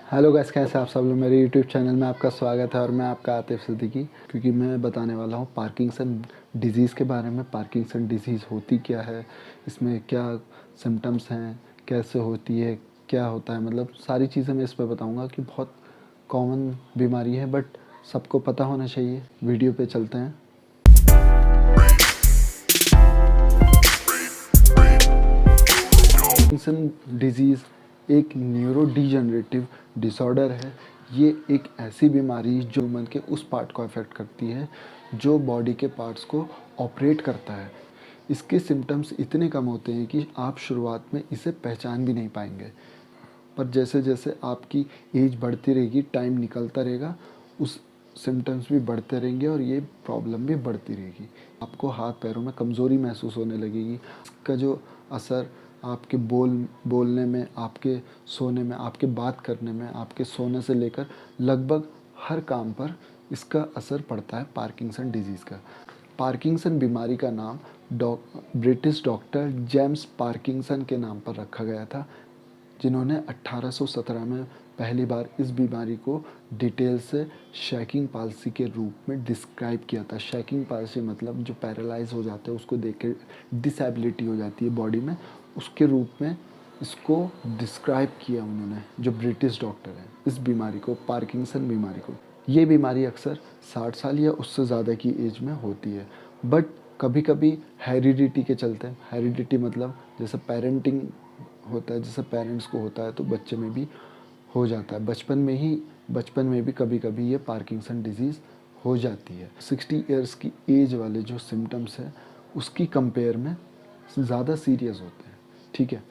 Hello guys, कैसे आप सब लोग। मेरे यूट्यूब चैनल में आपका स्वागत है और मैं आपका आतिफ सिद्दीकी। क्योंकि मैं बताने वाला हूँ पार्किंसन डिज़ीज़ के बारे में। पार्किंसन डिज़ीज़ होती क्या है, इसमें क्या सिम्टम्स हैं, कैसे होती है, क्या होता है, मतलब सारी चीज़ें मैं इस पर बताऊँगा कि बहुत कॉमन बीमारी है बट सबको पता होना चाहिए। वीडियो पे चलते हैं। पार्किंसन डिज़ीज़ एक न्यूरो डिजनरेटिव डिसऑर्डर है। ये एक ऐसी बीमारी जो मन के उस पार्ट को अफेक्ट करती है जो बॉडी के पार्ट्स को ऑपरेट करता है। इसके सिम्टम्स इतने कम होते हैं कि आप शुरुआत में इसे पहचान भी नहीं पाएंगे, पर जैसे जैसे आपकी एज बढ़ती रहेगी, टाइम निकलता रहेगा, उस सिम्टम्स भी बढ़ते रहेंगे और ये प्रॉब्लम भी बढ़ती रहेगी। आपको हाथ पैरों में कमज़ोरी महसूस होने लगेगी। इसका जो असर आपके बोलने में, आपके सोने में, आपके बात करने में, आपके सोने से लेकर लगभग हर काम पर इसका असर पड़ता है पार्किंसन डिजीज़ का। पार्किंसन बीमारी का नाम ब्रिटिश डॉक्टर जेम्स पार्किंसन के नाम पर रखा गया था, जिन्होंने 1817 में पहली बार इस बीमारी को डिटेल से शैकिंग पाल्सी के रूप में डिस्क्राइब किया था। शैकिंग पाल्सी मतलब जो पैरालाइज हो जाते हैं, उसको देख के डिसेबिलिटी हो जाती है बॉडी में, उसके रूप में इसको डिस्क्राइब किया उन्होंने, जो ब्रिटिश डॉक्टर हैं, इस बीमारी को, पार्किंसन बीमारी को। ये बीमारी अक्सर 60 साल या उससे ज़्यादा की एज में होती है, बट कभी कभी हेरिडिटी के चलते, हेरिडिटी मतलब जैसे पेरेंटिंग होता है, जैसे पेरेंट्स को होता है तो बच्चे में भी हो जाता है। बचपन में भी कभी कभी ये पार्किंसन डिजीज़ हो जाती है। 60 ईयर्स की एज वाले जो सिम्टम्स है उसकी कंपेयर में ज़्यादा सीरियस होते हैं। ठीक है,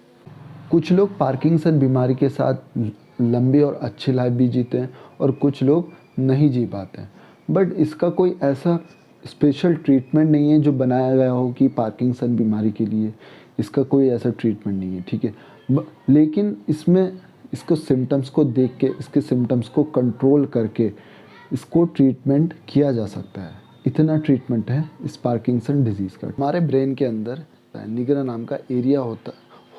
कुछ लोग पार्किंसन बीमारी के साथ लंबी और अच्छी लाइफ भी जीते हैं और कुछ लोग नहीं जी पाते हैं। बट इसका कोई ऐसा स्पेशल ट्रीटमेंट नहीं है जो बनाया गया हो कि पार्किंसन बीमारी के लिए इसका कोई ऐसा ट्रीटमेंट नहीं है। ठीक है, लेकिन इसमें इसको सिम्टम्स को देख के, इसके सिम्टम्स को कंट्रोल करके इसको ट्रीटमेंट किया जा सकता है। इतना ट्रीटमेंट है इस पार्किंसन डिजीज़ का। हमारे ब्रेन के अंदर निग्रा नाम का एरिया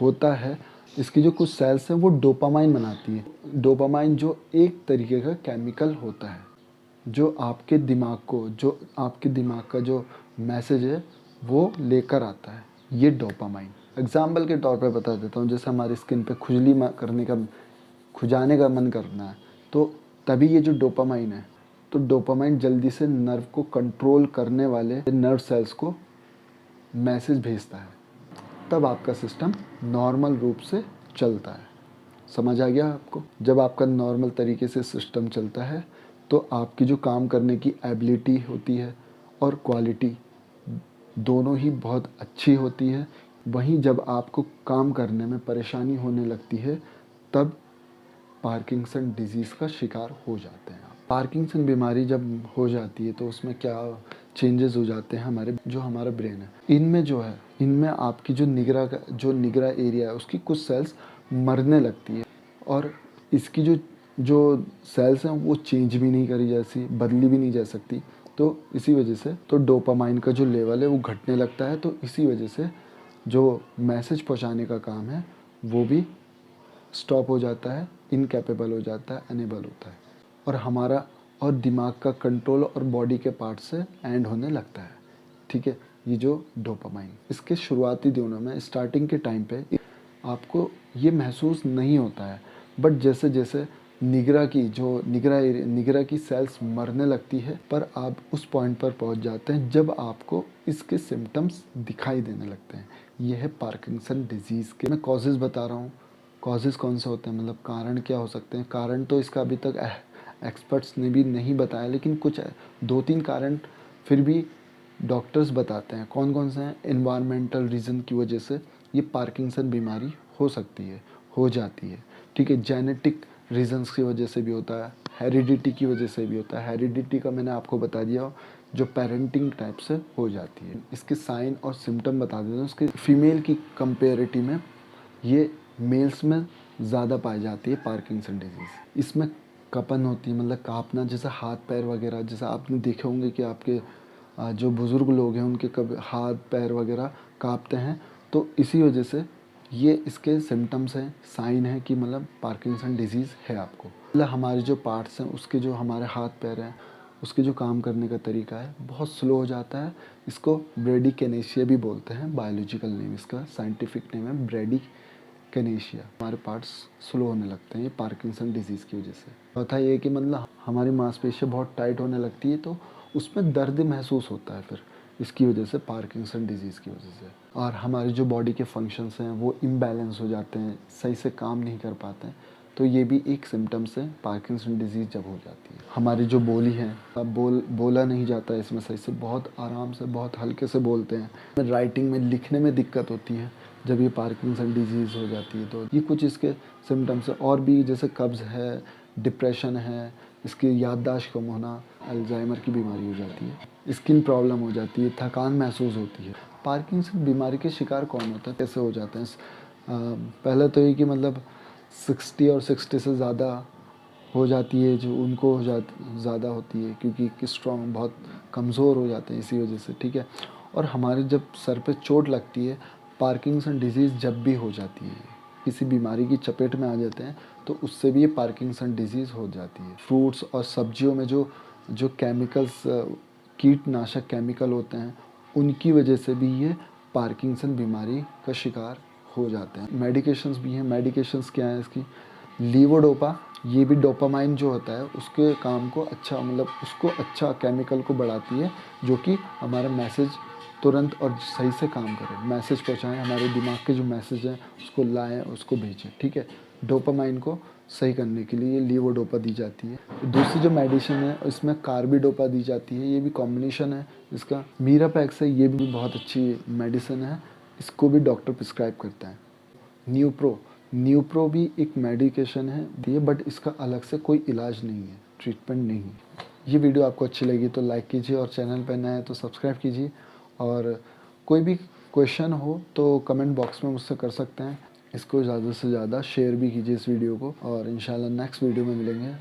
होता है। इसकी जो कुछ सेल्स हैं वो डोपामाइन बनाती है। डोपामाइन जो एक तरीके का केमिकल होता है जो आपके दिमाग का जो मैसेज है वो लेकर आता है, ये डोपामाइन। एग्जाम्पल के तौर पे बता देता हूँ, जैसे हमारी स्किन पे खुजाने का मन करना है, तो तभी ये जो डोपामाइन है, तो डोपामाइन जल्दी से नर्व को कंट्रोल करने वाले नर्व सेल्स को मैसेज भेजता है, तब आपका सिस्टम नॉर्मल रूप से चलता है। समझ आ गया आपको? जब आपका नॉर्मल तरीके से सिस्टम चलता है तो आपकी जो काम करने की एबिलिटी होती है और क्वालिटी दोनों ही बहुत अच्छी होती है। वहीं जब आपको काम करने में परेशानी होने लगती है तब पार्किंसन डिजीज़ का शिकार हो जाते हैं। पार्किंसन बीमारी जब हो जाती है तो उसमें क्या चेंजेस हो जाते हैं, हमारा ब्रेन है, इनमें आपकी जो निगरा एरिया है उसकी कुछ सेल्स मरने लगती है और इसकी जो सेल्स हैं वो चेंज भी नहीं करी जैसी, बदली भी नहीं जा सकती। तो इसी वजह से तो डोपामाइन का जो लेवल है वो घटने लगता है। तो इसी वजह से जो मैसेज पहुंचाने का काम है वो भी स्टॉप हो जाता है, इनकैपेबल हो जाता है, अनेबल होता है, और दिमाग का कंट्रोल और बॉडी के पार्ट से एंड होने लगता है। ठीक है, ये जो डोपामाइन, इसके शुरुआती दिनों में, स्टार्टिंग के टाइम पे आपको ये महसूस नहीं होता है, बट जैसे जैसे निगरा की सेल्स मरने लगती है, पर आप उस पॉइंट पर पहुंच जाते हैं जब आपको इसके सिम्टम्स दिखाई देने लगते हैं। ये है पार्किंसन डिजीज़ के। मैं कॉजेज़ बता रहा हूँ। कॉजेज़ कौन से होते हैं, मतलब कारण क्या हो सकते हैं। कारण तो इसका अभी तक एक्सपर्ट्स ने भी नहीं बताया, लेकिन कुछ 2-3 कारण फिर भी डॉक्टर्स बताते हैं। कौन कौन से हैं? एनवायरमेंटल रीज़न की वजह से ये पार्किंसन बीमारी हो सकती है, हो जाती है। ठीक है, जेनेटिक रीजंस की वजह से भी होता है, हेरिडिटी की वजह से भी होता है। हेरिडिटी का मैंने आपको बता दिया, जो पेरेंटिंग टाइप से हो जाती है। इसके साइन और सिम्टम बता देते हैं। उसके फीमेल की कंपेरेटिव में ये मेल्स में ज़्यादा पाई जाती है पार्किंसन डिजीज़। इसमें कपन होती है, मतलब काँपना, जैसे हाथ पैर वगैरह, जैसे आपने देखे होंगे कि आपके जो बुज़ुर्ग लोग हैं उनके कभी हाथ पैर वगैरह काँपते हैं, तो इसी वजह से ये इसके सिम्टम्स हैं, साइन है कि मतलब पार्किंसन डिजीज़ है आपको। मतलब हमारे जो पार्ट्स हैं उसके, जो हमारे हाथ पैर हैं, उसके जो काम करने का तरीका है बहुत स्लो हो जाता है। इसको ब्रेडिकिनेशिया भी बोलते हैं, बायोलॉजिकल नेम इसका, साइंटिफिक नेम है ब्रेडिकिनेशिया। हमारे पार्ट्स स्लो होने लगते हैं ये पार्किंसन डिजीज़ की वजह से। चौथा ये कि मतलब हमारी मांसपेशियाँ बहुत टाइट होने लगती है, तो उसमें दर्द महसूस होता है फिर इसकी वजह से, पार्किंसन डिजीज़ की वजह से। और हमारे जो बॉडी के फंक्शंस हैं वो इम्बैलेंस हो जाते हैं, सही से काम नहीं कर पाते हैं, तो ये भी एक सिम्टम्स है पार्किंसन डिजीज़ जब हो जाती है। हमारी जो बोली है, अब बोला नहीं जाता है इसमें सही से, बहुत आराम से, बहुत हल्के से बोलते हैं। राइटिंग में, लिखने में दिक्कत होती है जब ये पार्किंसन डिजीज़ हो जाती है। तो ये कुछ इसके सिम्टम्स हैं। और भी जैसे कब्ज़ है, डिप्रेशन है, इसकी याददाश्त कम होना, अल्जाइमर की बीमारी हो जाती है, स्किन प्रॉब्लम हो जाती है, थकान महसूस होती है। पार्किंसन बीमारी के शिकार कौन होता है, कैसे हो जाते हैं? पहले तो ये कि मतलब 60 और 60 से ज़्यादा हो जाती है, जो उनको हो ज़्यादा होती है, क्योंकि स्ट्रॉन्ग, बहुत कमज़ोर हो जाते हैं इसी वजह से, ठीक है। और हमारे जब सर पे चोट लगती है, पार्किंसन डिजीज़ जब भी हो जाती है, किसी बीमारी की चपेट में आ जाते हैं, तो उससे भी ये पार्किंसन डिजीज़ हो जाती है। फ्रूट्स और सब्जियों में जो जो केमिकल्स, कीटनाशक केमिकल होते हैं, उनकी वजह से भी ये पार्किंसन बीमारी का शिकार हो जाते हैं। मेडिकेशंस भी हैं। मेडिकेशंस क्या हैं इसकी? लीवोडोपा, ये भी डोपामाइन जो होता है उसके काम को अच्छा, मतलब उसको अच्छा केमिकल को बढ़ाती है, जो कि हमारा मैसेज तुरंत और सही से काम करे, मैसेज पहुंचाएं, हमारे दिमाग के जो मैसेज हैं उसको लाएं, उसको भेजें, ठीक है। डोपामाइन को सही करने के लिए लीवोडोपा दी जाती है। दूसरी जो मेडिसिन है इसमें कार्बिडोपा दी जाती है, ये भी कॉम्बिनेशन है इसका। मीरापैक्स है, ये भी बहुत अच्छी मेडिसिन है, इसको भी डॉक्टर प्रिस्क्राइब करता है। न्यूप्रो भी एक मेडिकेशन है, ये बट इसका अलग से कोई इलाज नहीं है, ट्रीटमेंट नहीं है। ये वीडियो आपको अच्छी लगी तो लाइक कीजिए, और चैनल पर नए हैं तो सब्सक्राइब कीजिए। और कोई भी क्वेश्चन हो तो कमेंट बॉक्स में मुझसे कर सकते हैं। इसको ज़्यादा से ज़्यादा शेयर भी कीजिए इस वीडियो को, और इंशाल्लाह नेक्स्ट वीडियो में मिलेंगे।